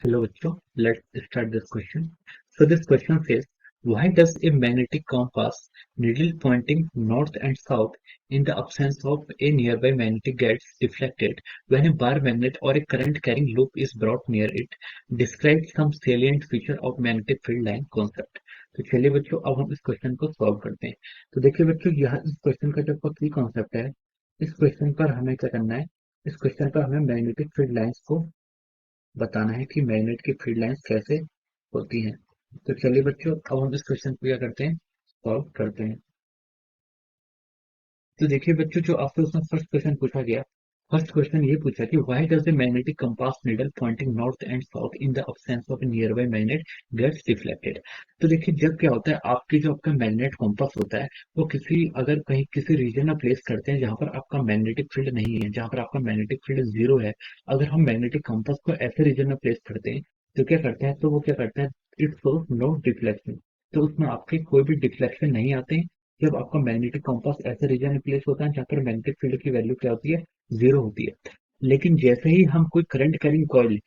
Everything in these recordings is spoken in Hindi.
Hello, bachcho. Let's start this question. So this question says, why does a magnetic compass needle pointing north and south in the absence of a nearby magnetic gets deflected when a bar magnet or a current carrying loop is brought near it? Describe some salient feature of magnetic field line concept. तो चलिए बच्चों अब हम इस क्वेश्चन को सॉल्व करते हैं। तो देखिए बच्चों यहाँ इस क्वेश्चन का जो की कॉन्सेप्ट है, इस क्वेश्चन पर हमें क्या करना है, इस क्वेश्चन पर हमें मैग्नेटिक फील्ड लाइंस को बताना है कि मैग्नेट की फील्ड लाइंस कैसे होती हैं। तो चलिए बच्चों अब हम इस क्वेश्चन को क्या करते हैं, सॉल्व करते हैं। तो देखिए बच्चों जो आपसे उसमें फर्स्ट क्वेश्चन पूछा गया, फर्स्ट क्वेश्चन ये पूछा कि why does the magnetic compass needle pointing north and south in the absence of nearby magnet gets deflected. तो देखिए जब क्या होता है, आपकी जो आपका मैग्नेट कंपास होता है वो किसी अगर कहीं किसी रीजन में प्लेस करते हैं जहां पर आपका मैग्नेटिक फील्ड नहीं है, जहां पर आपका मैग्नेटिक फील्ड जीरो है, अगर हम मैग्नेटिक कंपास को ऐसे रीजन में प्लेस करते हैं तो क्या करते हैं, तो वो क्या करते हैं, इट शोज नो डिफ्लेक्शन। तो उसमें आपके कोई भी डिफ्लेक्शन नहीं आते हैं जब आपका मैग्नेटिक कंपास ऐसे रीजन में प्लेस होता है जहां पर मैग्नेटिक फील्ड की वैल्यू क्या होती है, जीरो होती है। लेकिन जैसे ही हम कोई करंट कैरिंग कॉइल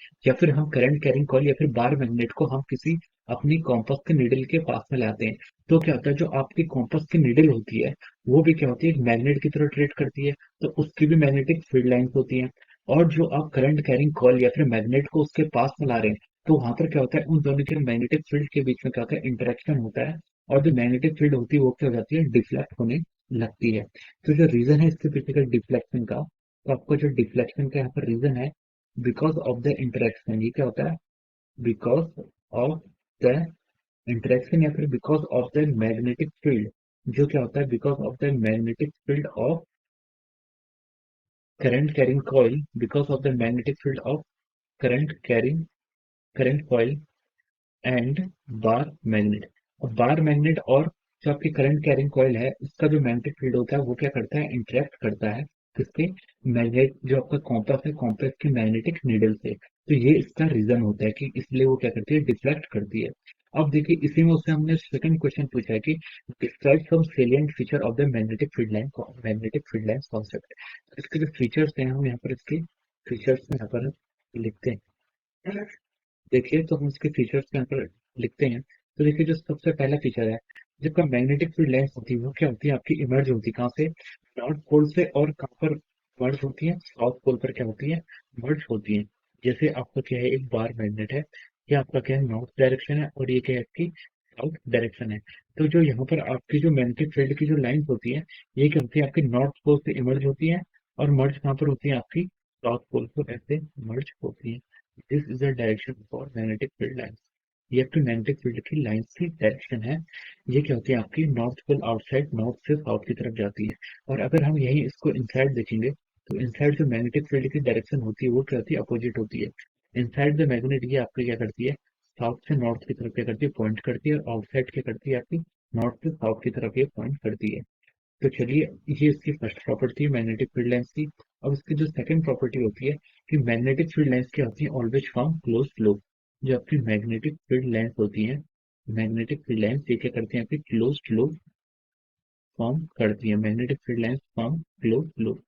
या फिर बार मैग्नेट को हम किसी अपनी कॉम्पास के निडल के पास में लाते हैं, तो क्या होता है, जो आपकी कॉम्पास की निडल होती है वो भी क्या होती है, एक मैग्नेट की तरह ट्रेड करती है, तो उसकी भी मैग्नेटिक फील्ड लाइंस होती है। और जो आप करंट कैरिंग कॉइल या फिर मैग्नेट को उसके पास में ला रहे हैं, तो वहां पर क्या होता है, उन दोनों के मैग्नेटिक फील्ड के बीच में क्या होता है, इंटरेक्शन होता है, और जो मैग्नेटिक फील्ड होती है वो क्या हो जाती है, डिफ्लेक्ट होने लगती है। तो जो रीजन है इसके पीछे का डिफ्लेक्शन का, तो आपको जो डिफ्लेक्शन का यहाँ पर रीजन है, बिकॉज ऑफ द इंटरेक्शन, ये क्या होता है, बिकॉज ऑफ द इंटरेक्शन या फिर because of the magnetic field, जो क्या होता है, because of the magnetic field of current carrying coil, because of the magnetic field of current coil and bar magnet. और बार मैग्नेट और जो आपकी करंट कैरिंग कॉइल है, इसका जो मैग्नेटिक फील्ड होता है वो क्या करता है, इंटरेक्ट करता है किसके, मैग्नेट जो आपका कॉम्पास है, कॉम्पास के मैग्नेटिक नीडल से। तो ये इसका रीजन होता है कि इसलिए वो क्या करती है, डिफ्लेक्ट करती है। अब देखिए इसी में उससे हमने सेकंड क्वेश्चन पूछा है कि describe some salient feature of the magnetic field line concept. इसके जो फीचर्स हैं हम यहाँ पर इसके फीचर्स में यहाँ पर लिखते हैं। देखिए तो हम इसके फीचर्स के अंदर लिखते हैं। तो देखिए जो सबसे पहला फीचर है, जब मैग्नेटिक फील्ड लेंस होती है वो क्या होती है, आपकी इमर्ज होती है कहाँ से, नॉर्थ पोल से, और कहाँ पर मर्ज होती है, साउथ पोल पर क्या होती है, मर्ज होती है। जैसे आपका क्या है, एक बार मैग्नेट है, ये आपका क्या है, नॉर्थ डायरेक्शन है, और ये क्या है, आपकी साउथ डायरेक्शन है। तो जो यहाँ पर आपकी जो मैग्नेटिक फील्ड की जो लाइन होती है, ये क्या होती है, आपकी नॉर्थ पोल से इमर्ज होती है, और मर्ज कहाँ पर होती है, आपकी साउथ पोल पर ऐसे मर्ज होती है। This is the direction for magnetic field lines. ये आपकी मैग्नेटिक फील्ड की लाइंस की डायरेक्शन है। ये क्या होती है, आपकी नॉर्थ पोल आउटसाइड नॉर्थ से साउथ की तरफ जाती है। और अगर हम यही इसको इनसाइड देखेंगे, तो इनसाइड जो मैग्नेटिक फील्ड की डायरेक्शन होती है वो क्या होती है, अपोजिट होती है। इनसाइड द मैग्नेट ये आपकी क्या करती है, साउथ से नॉर्थ की तरफ क्या करती है, पॉइंट करती है, और आउटसाइड क्या करती है, आपकी नॉर्थ से साउथ की तरफ ये पॉइंट करती है। तो चलिए ये इसकी फर्स्ट प्रॉपर्टी है मैग्नेटिक फील्ड लाइंस की। अब इसकी जो सेकंड प्रॉपर्टी होती है कि मैग्नेटिक फील्ड लाइंस क्या होती है, ऑलवेज फॉर्म क्लोज लूप। जो आपकी मैग्नेटिक फील्ड लाइंस होती है, मैग्नेटिक फील्ड लाइंस ये क्या करती है, आपकी क्लोज लूप फॉर्म करती है। Magnetic field lines form close loop,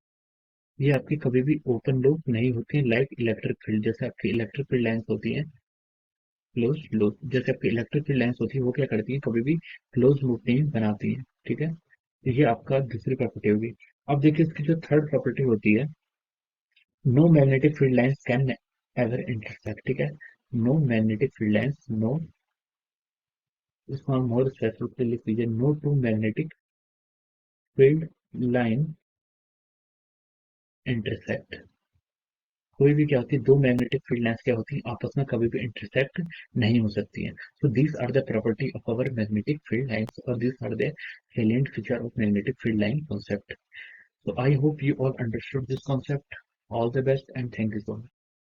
ये आपकी कभी भी ओपन लूप नहीं होती है, लाइक इलेक्ट्रिक फील्ड, जैसे आपकी इलेक्ट्रिक फील्ड लाइंस होती है क्लोज लूप, जैसे आपकी इलेक्ट्रिक फील्ड लाइंस होती है वो क्या करती है, कभी भी क्लोज लूप नहीं बनाती है। ठीक है, तो ये आपका दूसरी प्रॉपर्टी होगी। अब देखिए इसकी जो थर्ड प्रॉपर्टी होती है, no magnetic field lines can ever intersect. ठीक है, no magnetic field lines, no, इसको हम मोर स्पेसिफिकली लिख लीजिए, no two magnetic field line intersect. कोई भी क्या होती है, दो मैग्नेटिक फील्ड लाइंस क्या होती है, आपस में कभी भी इंटरसेक्ट नहीं हो सकती है। So these are the property of our magnetic field lines, और these are the salient feature of magnetic field line concept. So I hope you all understood this concept. All the best and thank you so much.